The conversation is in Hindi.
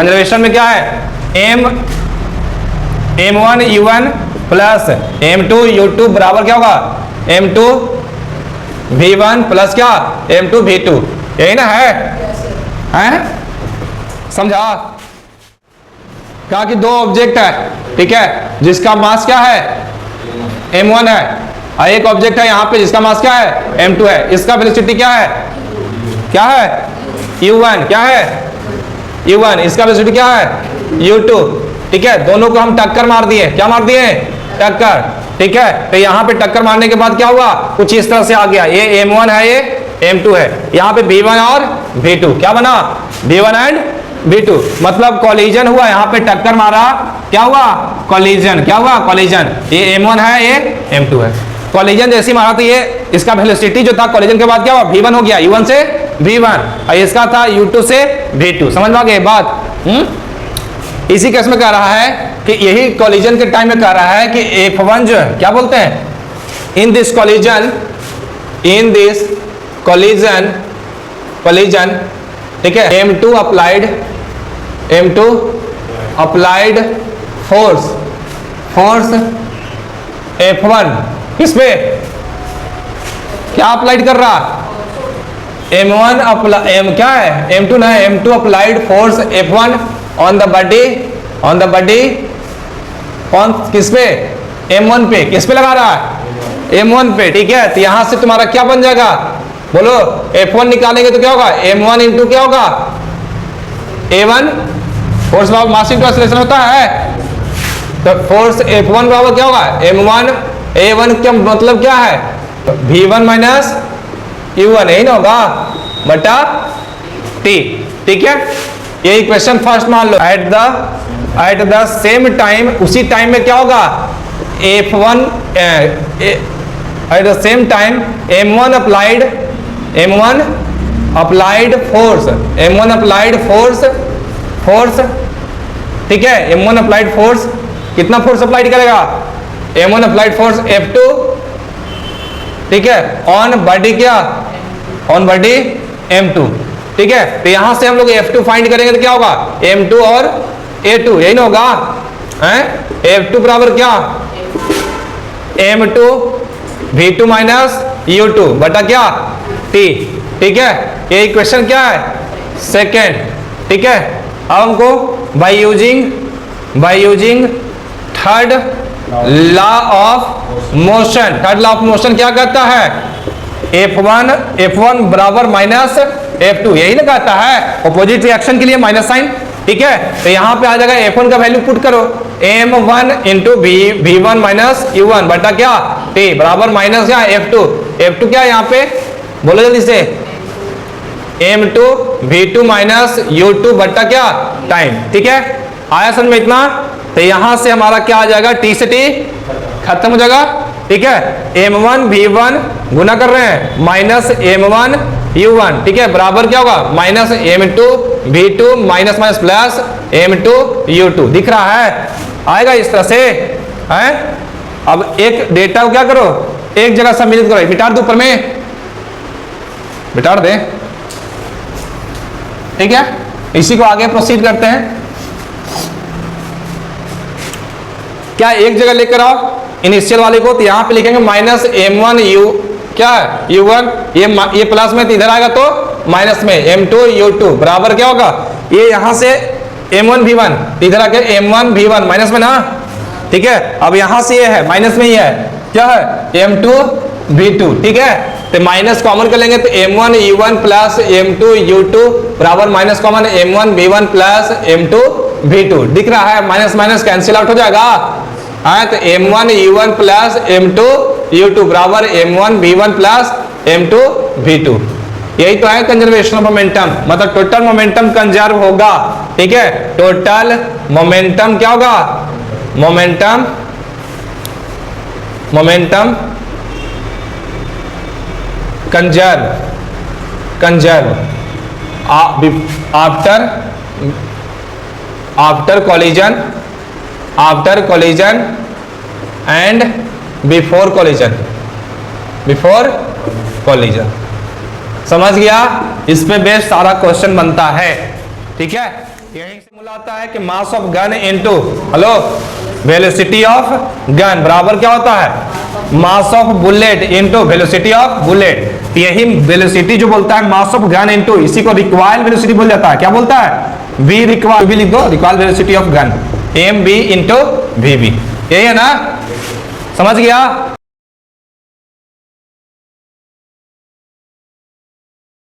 कंजर्वेशन में क्या है, m1 u1 plus m2 u2 बराबर क्या होगा, m2 v1 प्लस क्या, m2 v2, यही ना है, समझा। कहा कि दो ऑब्जेक्ट है, ठीक है, जिसका मास क्या है, m1 है, और एक ऑब्जेक्ट है यहाँ पे जिसका मास क्या है, m2 है। इसका वेलोसिटी क्या है, u1, क्या है u1, इसका वेलोसिटी क्या है, u2, ठीक है। दोनों को हम टक्कर मार दिए, क्या मार दिए, टक्कर, ठीक है। तो यहाँ पे टक्कर मारने के बाद क्या हुआ, कुछ इस तरह से आ गया, ये m1 है, ये m2 है, यहाँ पे v1 और v2, क्या बना, v1 एंड v2, मतलब कॉलिजन हुआ, यहाँ पे टक्कर मारा, क्या हुआ, कॉलिजन, क्या हुआ, कॉलिजन। ये m1 है, ये m2 है, कॉलिजन जैसी मारा तो ये इसका वेलोसिटी जो था कॉलिजन के बाद क्या हुआ, v1 हो गया, u1 से v1, और इसका था u2 से v2, समझ में आ गई बात। इसी केस में कह रहा है कि यही कॉलिजन के टाइम में कह रहा है कि f1 जो है, क्या बोलते हैं, इन दिस कॉलिजन, ठीक है, m2 अप्लाइड फोर्स f1 किस पे, क्या अप्लाइड कर रहा, m1 क्या है, m2 ना, m2 applied force f1 on the body, कौन, किस पे, m1 पे, किस पे लगा रहा है, m1 पे, ठीक है। तो यहां से तुम्हारा क्या बन जाएगा, बोलो, f1 निकालेंगे तो क्या होगा, m1 इंटू क्या होगा, a1, force mass into acceleration होता है, तो फोर्स f1 बराबर क्या होगा, m1, a1 क्या मतलब क्या है, v1 माइनस u1, यही ना होगा, बटा t, ठीक है। ये इक्वेशन फर्स्ट मान लो, एट द सेम टाइम, उसी टाइम में क्या होगा, f1 at the same time m1 applied force, ठीक है, m1 अप्लाइड फोर्स, कितना फोर्स अप्लाइड करेगा, m1 अप्लाइड फोर्स f2, ठीक है, ऑन बॉडी क्या, ऑन बॉडी m2, ठीक है। तो यहां से हम लोग f2 फाइंड करेंगे तो क्या होगा, m2 और a2, यही ना होगा, f2 बराबर क्या, m2 v2 माइनस u2 बटा क्या, t, ठीक है। ये इक्वेशन क्या है, सेकेंड, ठीक है। अब हमको by using third law of motion क्या कहता है, f1 बराबर माइनस f2, यही ना कहता है, ऑपोजिट रिएक्शन के लिए माइनस साइन, ठीक है। तो यहाँ पे आ जाएगा f1 का वैल्यू पुट करो, m1 into v1 minus u1 बटा क्या, t बराबर माइनस क्या, f2 क्या है यहाँ पे, बोलो जल्दी से, m2 v2 माइनस u2 बटा क्या, टाइम, ठीक है। आया समझ में इतना। तो यहां से हमारा क्या आ जाएगा, t से t खत्म हो जाएगा, ठीक है। m1 v1 गुना कर रहे हैं माइनस m1 u1, ठीक है, बराबर क्या होगा, minus m2 v2 minus minus plus m2 u2, दिख रहा है, आएगा इस तरह से, है। अब एक डेटा को क्या करो, एक जगह सम्मिलित करो, मिटा दो, ऊपर में मिटा दे, ठीक है। इसी को आगे प्रोसीड करते हैं। क्या एक जगह लेकर आओ इनिशियल वाले को, तो यहां पे लिखेंगे माइनस m1 u, क्या है u1, ये प्लस में तो इधर आएगा तो माइनस में m2 u2 बराबर क्या होगा, ये यहां से m1 v1, इधर आके m1 v1 माइनस में ना, ठीक है। अब यहां से ये है माइनस में ही है, क्या है m2 v2, ठीक है। तो माइनस कॉमन कर लेंगे तो m1 u1 plus m2 u2 बराबर minus common m1 v1 plus m2 v2, दिख रहा है, माइनस माइनस कैंसिल आउट हो जाएगा, तो m1 u1 plus m2 u2 बराबर m1 v1 plus m2 v2, यही तो है कंजर्वेशन ऑफ मोमेंटम, मतलब टोटल मोमेंटम कंजर्व होगा, ठीक है। टोटल मोमेंटम क्या होगा, momentum conserve after collision and before collision, समझ गया। इस पे बेस्ड सारा क्वेश्चन बनता है, ठीक है। यही से मूल आता है कि mass of gun into hello velocity of gun बराबर क्या होता है mass of bullet into velocity of bullet. यही वेलोसिटी जो बोलता है मास ऑफ गन इनटू, इसी को रिक्वायर्ड वेलोसिटी बोल जाता है। क्या बोलता है वी रिक्वायर्ड, भी लिख दो required velocity of gun M B into V B. यही है ना, समझ गया।